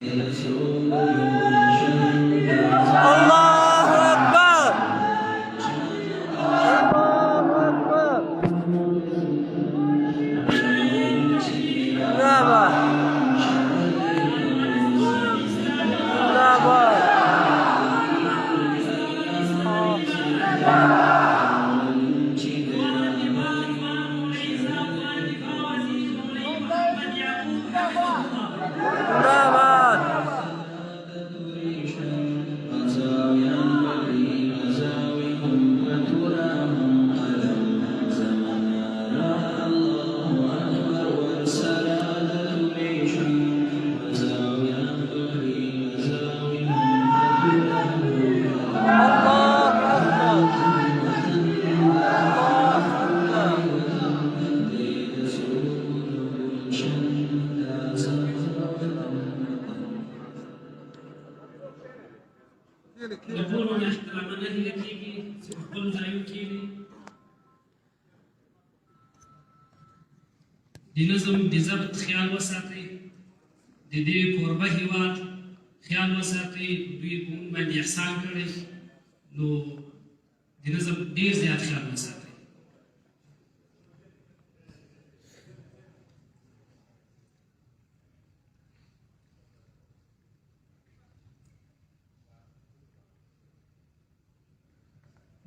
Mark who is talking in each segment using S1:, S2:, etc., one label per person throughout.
S1: الله أكبر. الله أكبر. نعم.
S2: د ټولو نه احترامانه هیله کېږي چې په خپلو ځایونو کښېني، د نظم د ضبط خیال وساتئ، د دې کوربه هېواد خیال وساتئ. دوی په موږ باندې احسان کړی، نو د نظم ډېر زیات خیال وساتئ.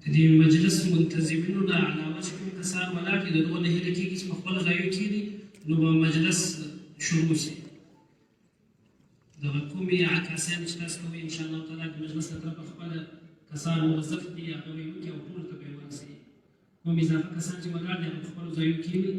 S2: د دې مجلس منتظمینو نه علاوه چې کوم کسان ولاړ دي، د دغو نه هیله کېږي چې په خپلو ځایونو کښېني، نو به مجلس شروع شي. دغه کومې عکاسیانې چې تاسو کوئ انشاءالله تعالی د مجلس له طرفه خپله کسان موظف دي، هغه به یې وکړي او ټولو ته به یې ورسوي. کوم اضافه کسان چې ولاړ دي هغه په خپلو ځایونو کښېني.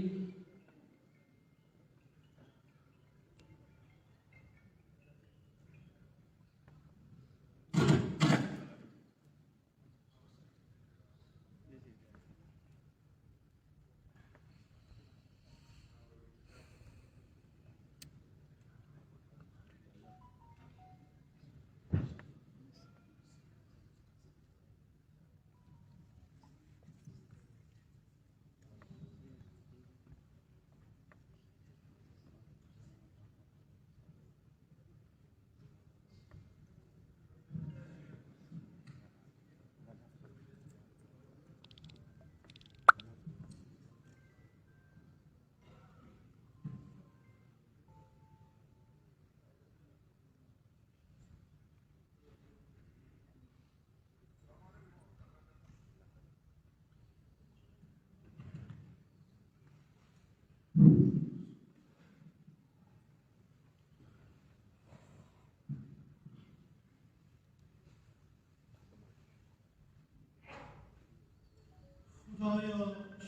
S3: خدایا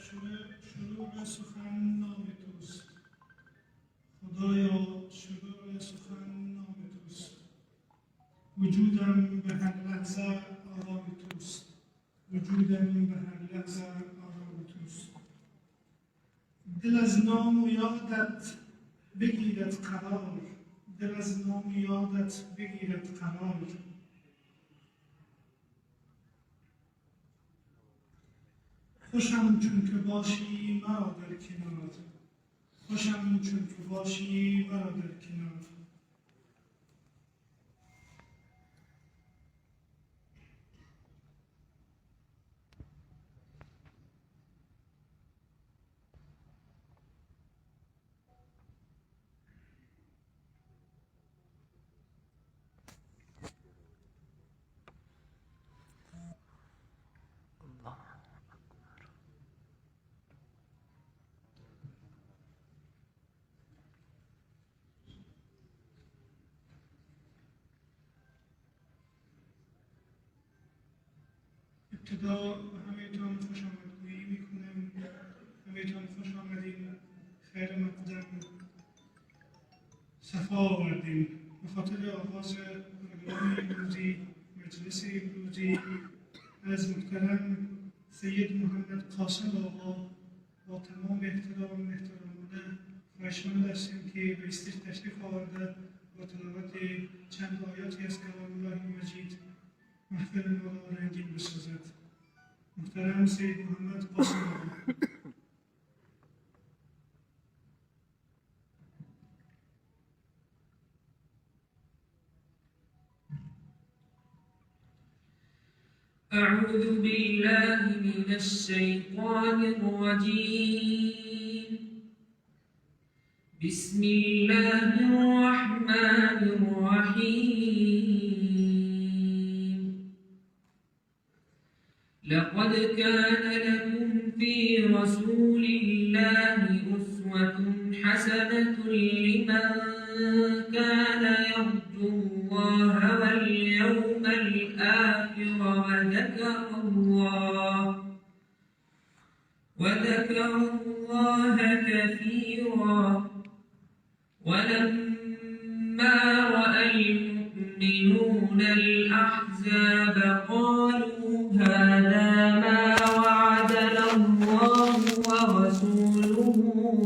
S3: شروع سخن نام توست. خدایا شروع سخن نام توست. وجودم به هر لحظه آرام توست. وجودم به هر لحظه آرام توست. دل از نام و یادت بگیرد قرار. دل از نام و یادت بگیرد قرار. خوشم چون که باشی مرا در کنار. خوشم چون که باشی مرا در کنار. ابتدا همه‌تان خوش آمدگویی میکنم. همه‌تان خوش آمدین، خیر مقدم، صفا آوردین. به خاطر آغاز برنامه امروزی، مجلس امروزی، از محترم سید محمد قاسم آقا با تمام محترمانه خواهشمند هستیم که به استیج تشریف آورده با تلاوت چند آیاتی از کلام الله مجید محفل ما را رنگین بسازد. محترم سید محمد قاسم آقا.
S2: أعوذ بالله من الشيطان الرجيم. بسم الله الرحمن الرحيم. لقد كان لكم في رسول الله أسوة حسنة لمن كان يرجو الله واليوم الآخر وذكر الله كثيرا. ولما رأى المؤمنون الأحزاب قالوا هذا ما وعدنا الله ورسوله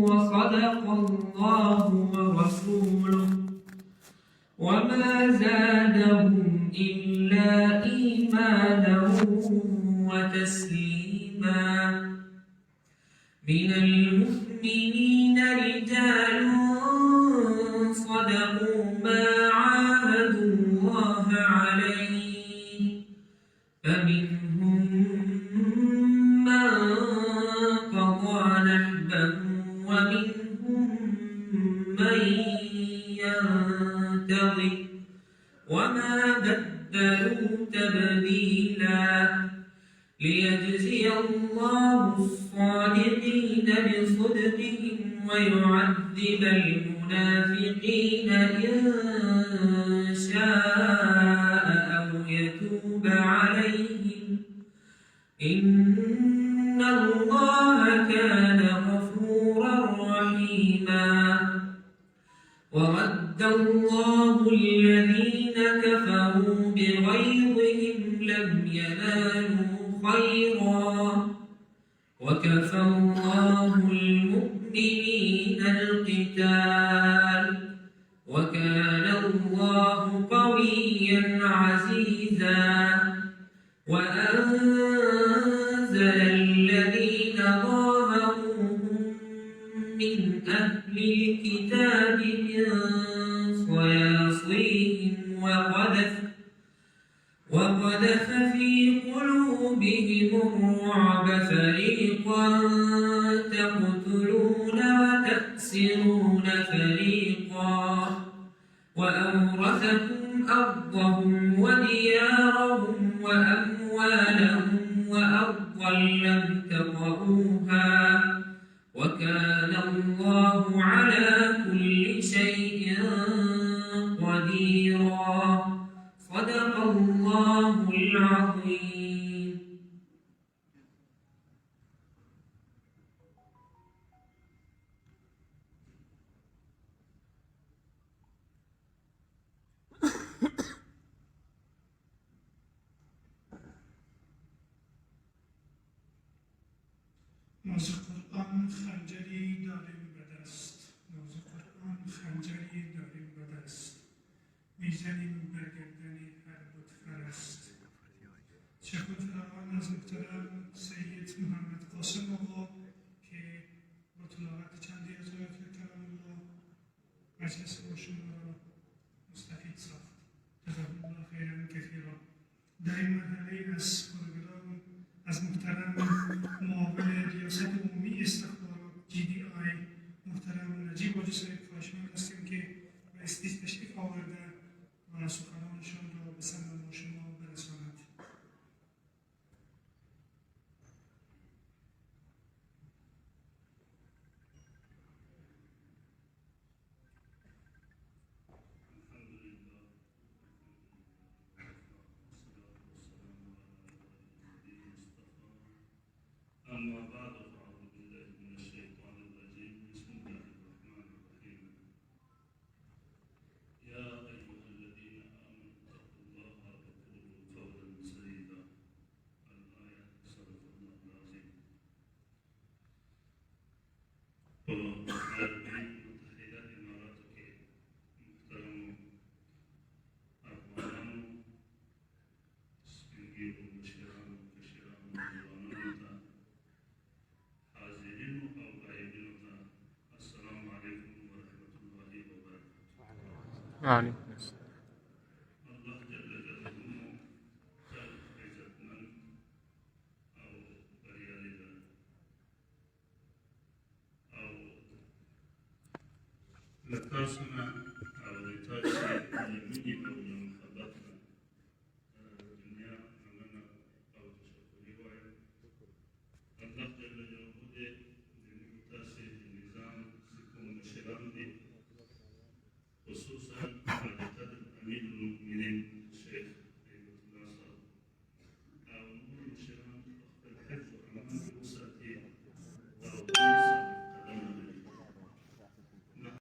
S2: وصدق الله ورسوله وما زادهم إلا إيمانا وتسليما. من المؤمنين رجال صدقوا ما عاهدوا الله عليه فمنهم من قضى نحبه ومنهم من ينتظر وما بدلوا تبديلا. ليجزي الله الصادقين بصدقهم ويعذب المنافقين إن شاء أو يتوب عليهم إن الله كان غفورا رحيما. ورد الله الذين كفروا بغيظهم لم ينالوا خيرا وكفى الله المؤمنين القتال وكان الله قويا عزيزا. وأنزل الذين ظاهروهم من أهل الكتاب من صياصيهم وقذف في قلوبهم الرعب فريقا تقتلون وتأسرون فريقا. وأورثكم أرضهم وديارهم وأموالهم وأرضا لم تطئوها وكان الله على كل شيء قديرا. صدق الله العظيم.
S3: ناز قرآن خنجری داریم به دست. ناز قرآن خنجری داریم به دست. میزنیم بر گردن هر بت پرست. چه خداوند از محترم سید محمد قاسم آقا که با تلاوت چندی از آیات کلام الله مجلس با شما را مستفید ساخت. جزاهم الله خیرا کثیرا. در این مرحله از پروگرام از محترم معاون ریاست عمومی استخبارات GDI محترم نجیب حاجی صاحب خواهشمند هستیم که به استیج تشریف آورده و سخنانشان را به سمع شما برساند.
S4: أما بعد فأعوذ بالله من الشيطان الرجيم. بسم الله الرحمن الرحيم. يا أيها الذين آمنوا اتقوا الله وقولوا قولا سديدا. الآية. صدق الله العظيم. العربية المتحدة إمارات के محترم अफगान स्पीकर मुशरम कशराम जवाना حاضرين أو غائبين. السلام عليكم ورحمة الله وبركاته.
S1: وعليكم السلام.
S4: الله جل جلاله عزتمند له تاسو نه او د تاسې د مینې او